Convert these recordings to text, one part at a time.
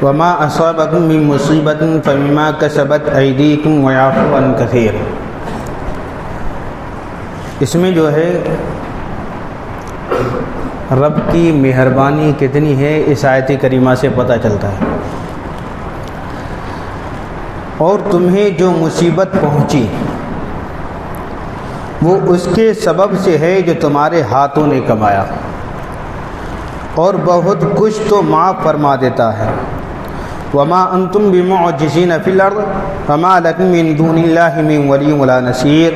وما اصابکم من مصیبت فبما کسبت ایدیکم ویعفو عن کثیر۔ اس میں جو ہے رب کی مہربانی کتنی ہے اس آیت کریمہ سے پتہ چلتا ہے۔ اور تمہیں جو مصیبت پہنچی وہ اس کے سبب سے ہے جو تمہارے ہاتھوں نے کمایا، اور بہت کچھ تو معاف فرما دیتا ہے۔ وما انتم بمعجزین فی الارض وما لکم من دون اللہ من ولی ولا نصیر۔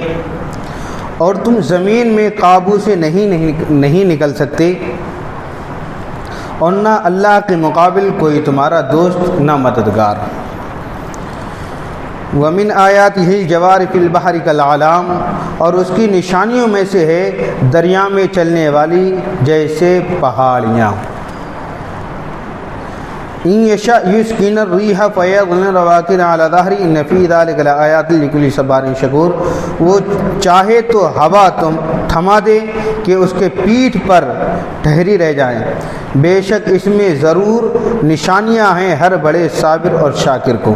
اور تم زمین میں قابو سے نہیں نکل سکتے، اور نہ اللہ کے مقابل کوئی تمہارا دوست نہ مددگار۔ ومن آیاتہ الجوار فی البحر کالعلام، اور اس کی نشانیوں میں سے ہے دریا میں چلنے والی جیسے پہاڑیاں۔ ان یشاء یسکن الریح فیظللن رواکد علی ظہرہ ان فی ذلک لآیات لکل صبار شکور۔ وہ چاہے تو ہوا تھما دے کہ اس کے پیٹھ پر ٹھہری رہ جائیں، بے شک اس میں ضرور نشانیاں ہیں ہر بڑے صابر اور شاکر کو۔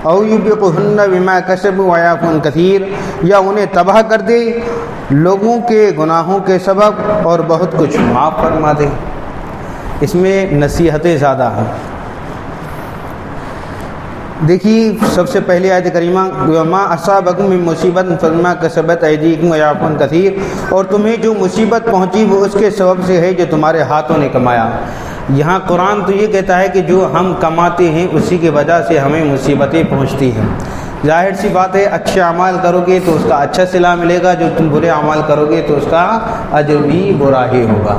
او یوبقہن بما کسبوا ویعفو عن کثیر، یا انہیں تباہ کر دے لوگوں کے گناہوں کے سبب اور بہت کچھ معاف فرما دے۔ اس میں نصیحتیں زیادہ ہیں۔ دیکھیے سب سے پہلی آیت کریمہ وما اصابکم من مصیبت فبما کسبت ایدیکم ویعفو عن کثیر، اور تمہیں جو مصیبت پہنچی وہ اس کے سبب سے ہے جو تمہارے ہاتھوں نے کمایا۔ یہاں قرآن تو یہ کہتا ہے کہ جو ہم کماتے ہیں اسی کی وجہ سے ہمیں مصیبتیں پہنچتی ہیں۔ ظاہر سی بات ہے اچھے اعمال کرو گے تو اس کا اچھا صلہ ملے گا، جو تم برے اعمال کرو گے تو اس کا اجر بھی برا ہی ہوگا۔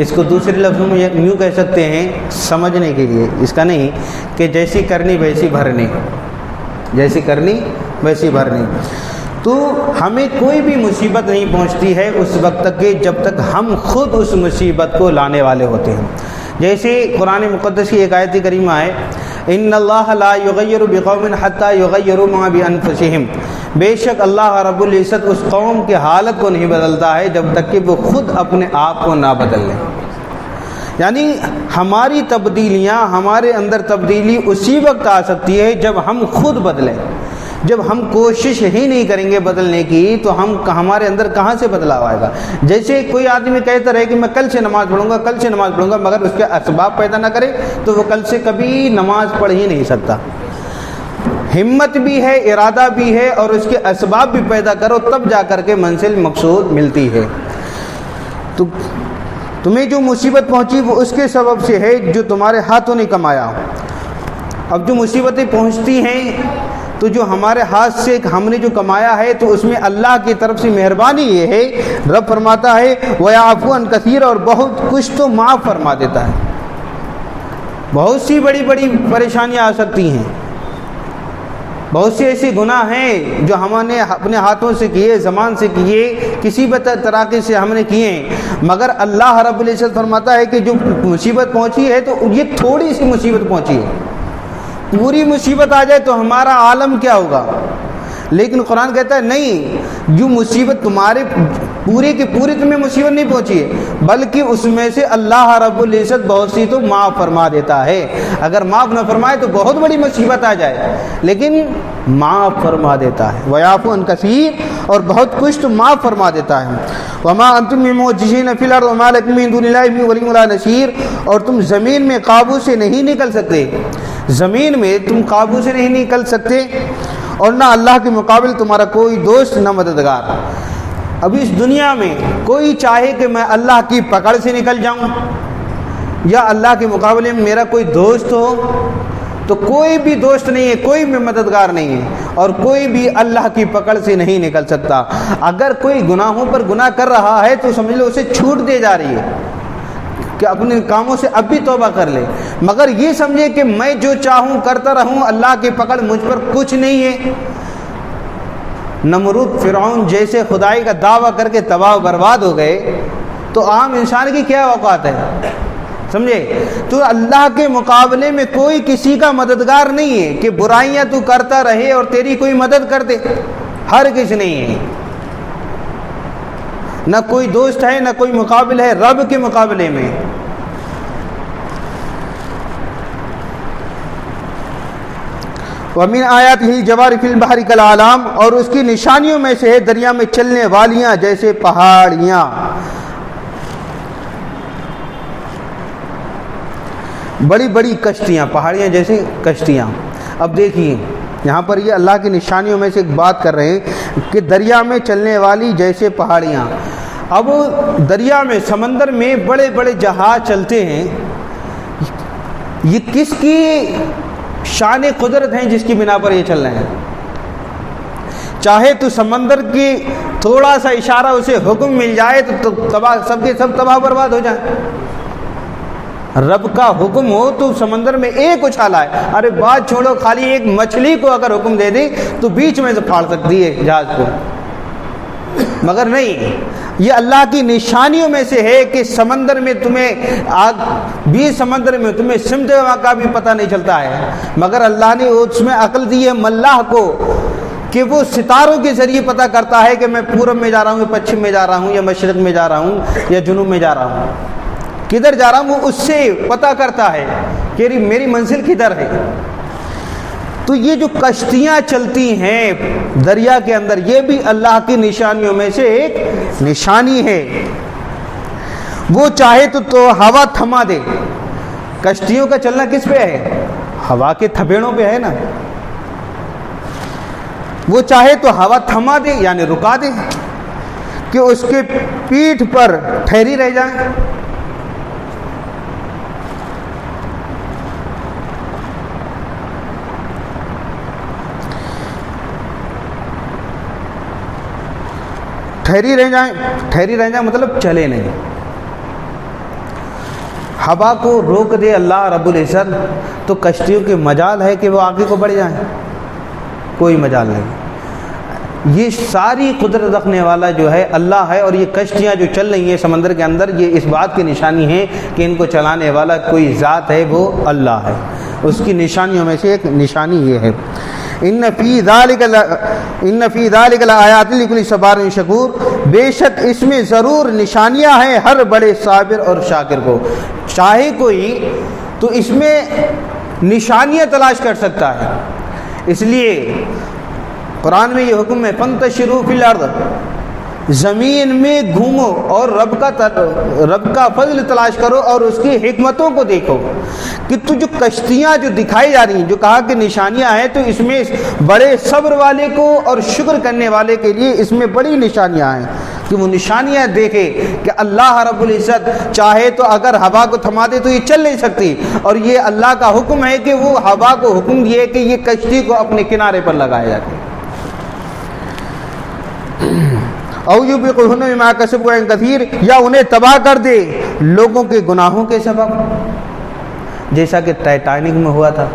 اس کو دوسرے لفظوں میں یوں کہہ سکتے ہیں سمجھنے کے لیے، اس کا نہیں کہ جیسی کرنی ویسی بھرنی، جیسی کرنی ویسی بھرنی۔ تو ہمیں کوئی بھی مصیبت نہیں پہنچتی ہے اس وقت تک کہ جب تک ہم خود اس مصیبت کو لانے والے ہوتے ہیں۔ جیسے قرآن مقدس کی ایک آیت کریمہ ہے ان اللہ لا یغیر بقوم حتی یغیروا ما بانفسہم، بے شک اللہ رب العزت اس قوم کے حالت کو نہیں بدلتا ہے جب تک کہ وہ خود اپنے آپ کو نہ بدل لیں۔ یعنی ہماری تبدیلیاں، ہمارے اندر تبدیلی اسی وقت آ سکتی ہے جب ہم خود بدلیں۔ جب ہم کوشش ہی نہیں کریں گے بدلنے کی تو ہمارے اندر کہاں سے بدلاؤ آئے گا؟ جیسے کوئی آدمی کہتا رہے کہ میں کل سے نماز پڑھوں گا، کل سے نماز پڑھوں گا، مگر اس کے اسباب پیدا نہ کرے تو وہ کل سے کبھی نماز پڑھ ہی نہیں سکتا۔ ہمت بھی ہے، ارادہ بھی ہے، اور اس کے اسباب بھی پیدا کرو تب جا کر کے منزل مقصود ملتی ہے۔ تو تمہیں جو مصیبت پہنچی وہ اس کے سبب سے ہے جو تمہارے ہاتھوں نے کمایا۔ اب جو مصیبتیں پہنچتی ہیں تو جو ہمارے ہاتھ سے ہم نے جو کمایا ہے تو اس میں اللہ کی طرف سے مہربانی یہ ہے، رب فرماتا ہے وَيَعْفُو عَنْ كَثِيرٍ، اور بہت کچھ تو معاف فرما دیتا ہے۔ بہت سی بڑی بڑی پریشانیاں آ سکتی ہیں، بہت سے ایسے گناہ ہیں جو ہم نے اپنے ہاتھوں سے کیے، زبان سے کیے، کسی بھی طریقے سے ہم نے کیے، مگر اللہ رب العزت فرماتا ہے کہ جو مصیبت پہنچی ہے تو یہ تھوڑی سی مصیبت پہنچی ہے، پوری مصیبت آ جائے تو ہمارا عالم کیا ہوگا؟ لیکن قرآن کہتا ہے نہیں، جو مصیبت تمہارے پوری کی پوری تمہیں مصیبت نہیں پہنچی ہے، بلکہ اس میں سے اللہ رب العزت بہت سی تو معاف فرما دیتا ہے۔ اگر معاف نہ فرمائے تو بہت بڑی مصیبت آ جائے، لیکن معاف فرما دیتا ہے۔ وَيَعْفُو عَنْ كَثِيرٍ، اور بہت کچھ تو معاف فرما دیتا ہے۔ وَمَا أَنْتُم بِمُعْجِزِينَ فِي الْأَرْضِ وَمَا لَكُم مِّن دُونِ اللَّهِ مِن وَلِيٍّ وَلَا نَصِيرٍ، اور تم زمین میں قابو سے نہیں نکل سکتے، زمین میں تم قابو سے نہیں نکل سکتے، اور نہ اللہ کے مقابل تمہارا کوئی دوست نہ مددگار۔ اب اس دنیا میں کوئی چاہے کہ میں اللہ کی پکڑ سے نکل جاؤں یا اللہ کے مقابلے میں میرا کوئی دوست ہو، تو کوئی بھی دوست نہیں ہے، کوئی بھی مددگار نہیں ہے، اور کوئی بھی اللہ کی پکڑ سے نہیں نکل سکتا۔ اگر کوئی گناہوں پر گناہ کر رہا ہے تو سمجھ لو اسے چھوٹ دے جا رہی ہے کہ اپنے کاموں سے اب بھی توبہ کر لے، مگر یہ سمجھے کہ میں جو چاہوں کرتا رہوں، اللہ کی پکڑ مجھ پر کچھ نہیں ہے۔ نمرود فرعون جیسے خدائی کا دعویٰ کر کے تباہ و برباد ہو گئے، تو عام انسان کی کیا اوقات ہے؟ سمجھے؟ تو اللہ کے مقابلے میں کوئی کسی کا مددگار نہیں ہے کہ برائیاں تو کرتا رہے اور تیری کوئی مدد کر دے، ہر کس نہیں ہے۔ نہ کوئی دوست ہے، نہ کوئی مقابل ہے رب کے مقابلے میں۔ وَمِنْ آیَاتِهِ الْجَوَارِ فِي الْبَحْرِ كَالْأَعْلَامِ، اور اس کی نشانیوں میں سے ہے دریا میں چلنے والیاں جیسے پہاڑیاں. بڑی بڑی کشتیاں، پہاڑیاں جیسے کشتیاں. اب دیکھیے یہاں پر یہ اللہ کی نشانیوں میں سے ایک بات کر رہے ہیں کہ دریا میں چلنے والی جیسے پہاڑیاں. اب دریا میں، سمندر میں بڑے بڑے جہاز چلتے ہیں، یہ کس کی شان قدرت ہیں جس کی بنا پر یہ چل رہے ہیں؟ چاہے تو سمندر کی تھوڑا سا اشارہ اسے حکم مل جائے تو تباہ، سب کے سب تباہ برباد ہو جائیں. رب کا حکم ہو تو سمندر میں ایک اچھال آئے، ارے بات چھوڑو، خالی ایک مچھلی کو اگر حکم دے دے تو بیچ میں سے پھاڑ سکتی ہے جہاز کو. مگر نہیں، یہ اللہ کی نشانیوں میں سے ہے کہ سمندر میں تمہیں بیچ سمندر میں تمہیں سمت کا بھی پتہ نہیں چلتا ہے، مگر اللہ نے اس میں عقل دی ہے ملاح کو کہ وہ ستاروں کے ذریعے پتہ کرتا ہے کہ میں پورب میں جا رہا ہوں یا پچھم میں جا رہا ہوں یا مشرق میں جا رہا ہوں یا جنوب میں جا رہا ہوں، کدھر جا رہا ہوں وہ اس سے پتہ کرتا ہے کہ میری منزل کدھر ہے. تو یہ جو کشتیاں چلتی ہیں دریا کے اندر، یہ بھی اللہ کی نشانیوں میں سے ایک نشانی ہے. وہ چاہے تو ہوا تھما دے. کشتیوں کا چلنا کس پہ ہے؟ ہوا کے تھپیڑوں پہ ہے نا. وہ چاہے تو ہوا تھما دے یعنی رکا دے کہ اس کے پیٹھ پر ٹھہری رہ جائیں. ٹھہری رہ جائیں مطلب چلے نہیں. ہوا کو روک دے اللہ رب العزت تو کشتیوں کے مجال ہے کہ وہ آگے کو بڑھ جائیں؟ کوئی مجال نہیں. یہ ساری قدرت رکھنے والا جو ہے اللہ ہے، اور یہ کشتیاں جو چل رہی ہیں سمندر کے اندر، یہ اس بات کی نشانی ہے کہ ان کو چلانے والا کوئی ذات ہے، وہ اللہ ہے. اس کی نشانیوں میں سے ایک نشانی یہ ہے. ان فی ذالک لآیات لکل صبار شکور، بے شک اس میں ضرور نشانیاں ہیں ہر بڑے صابر اور شاکر کو. چاہے کوئی تو اس میں نشانیاں تلاش کر سکتا ہے. اس لیے قرآن میں یہ حکم ہے فانتشروا فی الارض، زمین میں گھومو اور رب کا فضل تلاش کرو اور اس کی حکمتوں کو دیکھو. کہ تو جو کشتیاں جو دکھائی جا رہی ہیں، جو کہا کہ نشانیاں ہیں، تو اس میں بڑے صبر والے کو اور شکر کرنے والے کے لیے اس میں بڑی نشانیاں ہیں کہ وہ نشانیاں دیکھے کہ اللہ رب العزت چاہے تو اگر ہوا کو تھما دے تو یہ چل نہیں سکتی، اور یہ اللہ کا حکم ہے کہ وہ ہوا کو حکم دیے کہ یہ کشتی کو اپنے کنارے پر لگایا جاتے. او یوبقہن بما کسبوا کثیر، یا انہیں تباہ کر دے لوگوں کے گناہوں کے سبب، جیسا کہ ٹائٹینک میں ہوا تھا.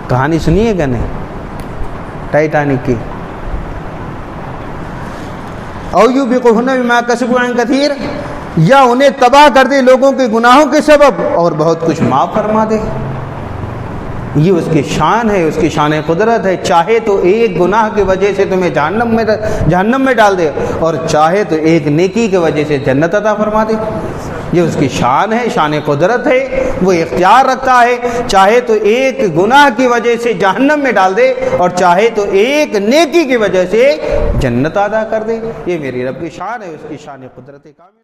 کہانی سنی ہے کہ نہیں ٹائٹینک کی؟ او یوبقہن بما کسبوا کثیر، یا انہیں تباہ کر دے لوگوں کے گناہوں کے سبب اور بہت کچھ معاف فرما دے. یہ اس کی شان ہے، اس کی شان قدرت ہے. چاہے تو ایک گناہ کی وجہ سے تمہیں جہنم میں ڈال دے، اور چاہے تو ایک نیکی کی وجہ سے جنت عطا فرما دے. یہ اس کی شان ہے، شان قدرت ہے. وہ اختیار رکھتا ہے، چاہے تو ایک گناہ کی وجہ سے جہنم میں ڈال دے، اور چاہے تو ایک نیکی کی وجہ سے جنت عطا کر دے. یہ میری رب کی شان ہے، اس کی شان قدرت کامل.